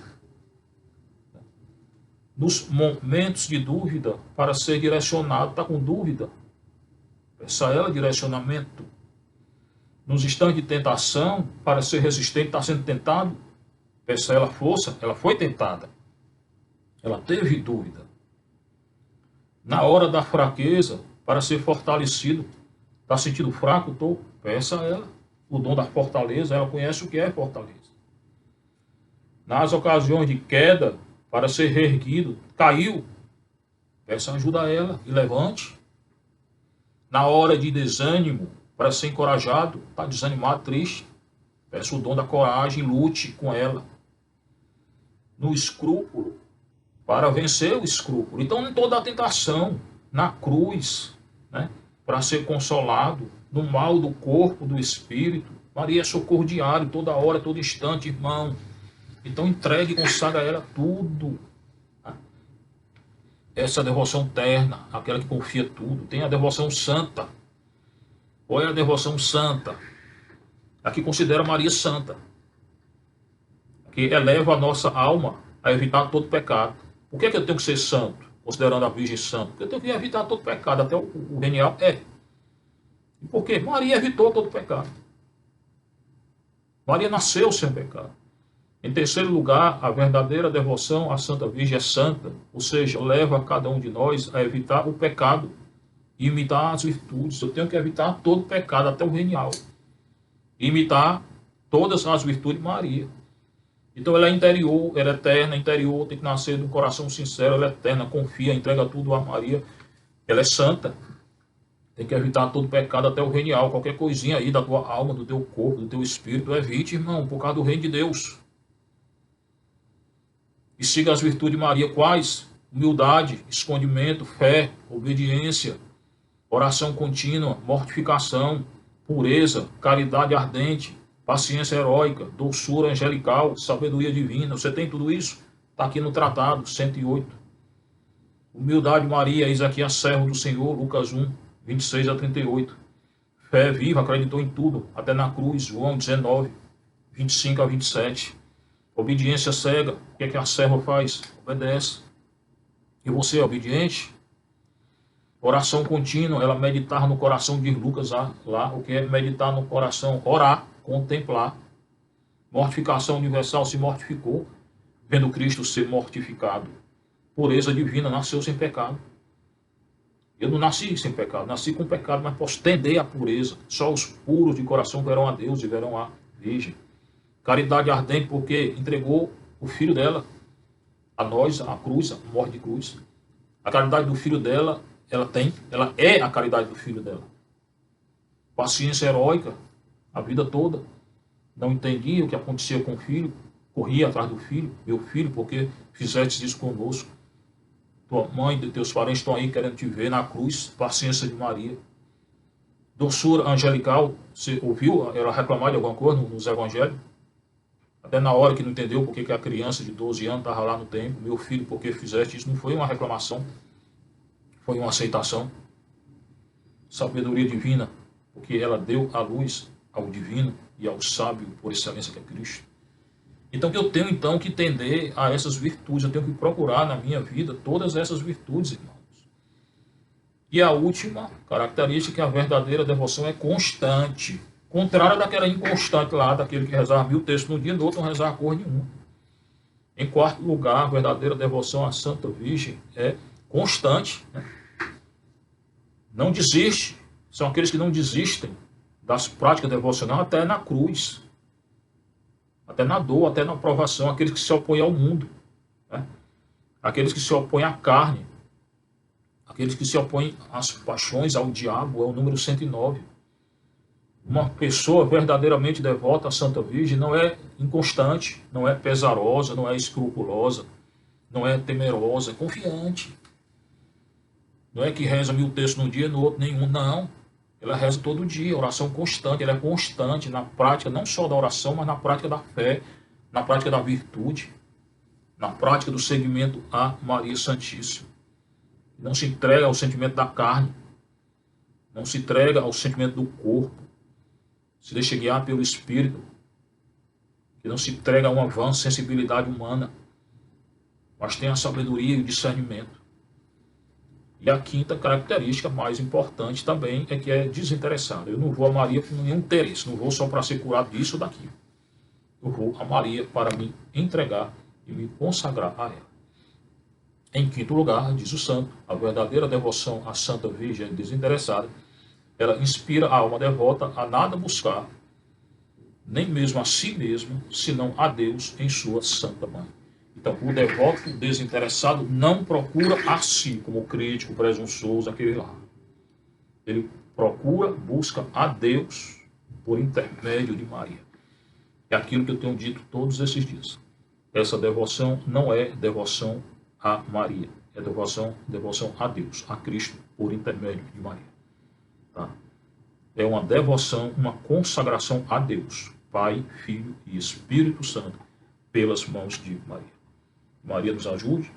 Nos momentos de dúvida, para ser direcionado, está com dúvida, peça a ela direcionamento. Nos instantes de tentação, para ser resistente, está sendo tentado, peça a ela força, ela foi tentada, ela teve dúvida. Na hora da fraqueza, para ser fortalecido, está sentindo fraco? Peça a ela o dom da fortaleza, ela conhece o que é fortaleza. Nas ocasiões de queda, para ser reerguido, caiu, peça ajuda a ela e levante. Na hora de desânimo, para ser encorajado, está desanimado, triste, peça o dom da coragem, lute com ela. No escrúpulo, para vencer o escrúpulo. Então, em toda a tentação, na cruz, né? Para ser consolado no mal do corpo, do espírito. Maria é socorro diário, toda hora, todo instante, irmão. Então entregue e consagra a ela tudo. Essa devoção terna, aquela que confia tudo. Tem a devoção santa. Qual é a devoção santa? Aqui considera Maria santa, que eleva a nossa alma a evitar todo pecado. Por que eu tenho que ser santo, considerando a Virgem santa? Porque eu tenho que evitar todo pecado, até o genial é. E por quê? Maria evitou todo pecado. Maria nasceu sem pecado. Em terceiro lugar, a verdadeira devoção à Santa Virgem é santa, ou seja, leva cada um de nós a evitar o pecado e imitar as virtudes. Eu tenho que evitar todo pecado, até o venial. Imitar todas as virtudes de Maria. Então ela é interior, ela é eterna, interior, tem que nascer de um coração sincero, ela é eterna, confia, entrega tudo a Maria. Ela é santa, tem que evitar todo pecado, até o venial. Qualquer coisinha aí da tua alma, do teu corpo, do teu espírito, evite, irmão, por causa do reino de Deus. E siga as virtudes de Maria, quais? Humildade, escondimento, fé, obediência, oração contínua, mortificação, pureza, caridade ardente, paciência heróica, doçura angelical, sabedoria divina. Você tem tudo isso? Está aqui no tratado 108. Humildade, Maria, eis aqui a servo do Senhor, Lucas 1, 26 a 38. Fé viva, acreditou em tudo, até na cruz, João 19, 25 a 27. Obediência cega, o que é que a serva faz? Obedece. E você é obediente? Oração contínua, ela meditar no coração, diz Lucas lá, o que é meditar no coração? Orar, contemplar. Mortificação universal, se mortificou, vendo Cristo ser mortificado. Pureza divina, nasceu sem pecado. Eu não nasci sem pecado, nasci com pecado, mas posso tender à pureza. Só os puros de coração verão a Deus e verão a Virgem. Caridade ardente, porque entregou o filho dela a nós, a cruz, a morte de cruz. A caridade do filho dela, ela é a caridade do filho dela. Paciência heróica, a vida toda. Não entendia o que acontecia com o filho, corria atrás do filho, meu filho, porque fizeste isso conosco. Tua mãe e teus parentes estão aí querendo te ver na cruz, paciência de Maria. Doçura angelical, você ouviu ela reclamar de alguma coisa nos evangelhos? Até na hora que não entendeu porque que a criança de 12 anos estava lá no templo, meu filho, porque fizeste isso, não foi uma reclamação, foi uma aceitação. Sabedoria divina, porque ela deu a luz ao divino e ao sábio por excelência que é Cristo. Então eu tenho então que tender a essas virtudes, eu tenho que procurar na minha vida todas essas virtudes, irmãos. E a última característica é que a verdadeira devoção é constante. Contrária daquela inconstante lá, daquele que rezava 1000 textos no dia, no outro não rezava cor nenhuma. Em quarto lugar, a verdadeira devoção à Santa Virgem é constante. Né? Não desiste. São aqueles que não desistem das práticas devocionais até na cruz. Até na dor, até na provação. Aqueles que se opõem ao mundo. Né? Aqueles que se opõem à carne. Aqueles que se opõem às paixões, ao diabo, é o número 109. Uma pessoa verdadeiramente devota à Santa Virgem não é inconstante, não é pesarosa, não é escrupulosa, não é temerosa, é confiante. Não é que reza 1000 textos num dia e no outro nenhum, não. Ela reza todo dia, oração constante, ela é constante na prática, não só da oração, mas na prática da fé, na prática da virtude, na prática do seguimento a Maria Santíssima. Não se entrega ao sentimento da carne, não se entrega ao sentimento do corpo, se deixa guiar pelo Espírito, que não se entrega a uma vã sensibilidade humana, mas tem a sabedoria e o discernimento. E a quinta característica mais importante também é que é desinteressada. Eu não vou a Maria com nenhum interesse, não vou só para ser curado disso ou daquilo. Eu vou a Maria para me entregar e me consagrar a ela. Em quinto lugar, diz o santo, a verdadeira devoção à Santa Virgem desinteressada, ela inspira a alma devota a nada buscar, nem mesmo a si mesmo, senão a Deus em sua Santa Mãe. Então, o devoto desinteressado não procura a si, como o crítico, presunçoso, aquele lá. Ele procura, busca a Deus por intermédio de Maria. É aquilo que eu tenho dito todos esses dias. Essa devoção não é devoção a Maria, é devoção a Deus, a Cristo, por intermédio de Maria. Tá? É uma devoção, uma consagração a Deus, Pai, Filho e Espírito Santo, pelas mãos de Maria. Maria nos ajude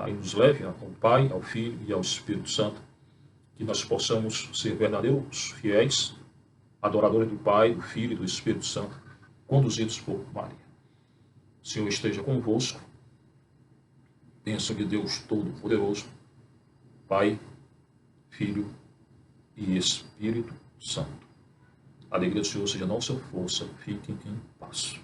e nos leve ao Pai, ao Filho e ao Espírito Santo, que nós possamos ser verdadeiros fiéis, adoradores do Pai, do Filho e do Espírito Santo, conduzidos por Maria. O Senhor esteja convosco. Bênção de Deus Todo-Poderoso, Pai, Filho e Espírito Santo. A alegria do Senhor seja nossa força. Fiquem em paz.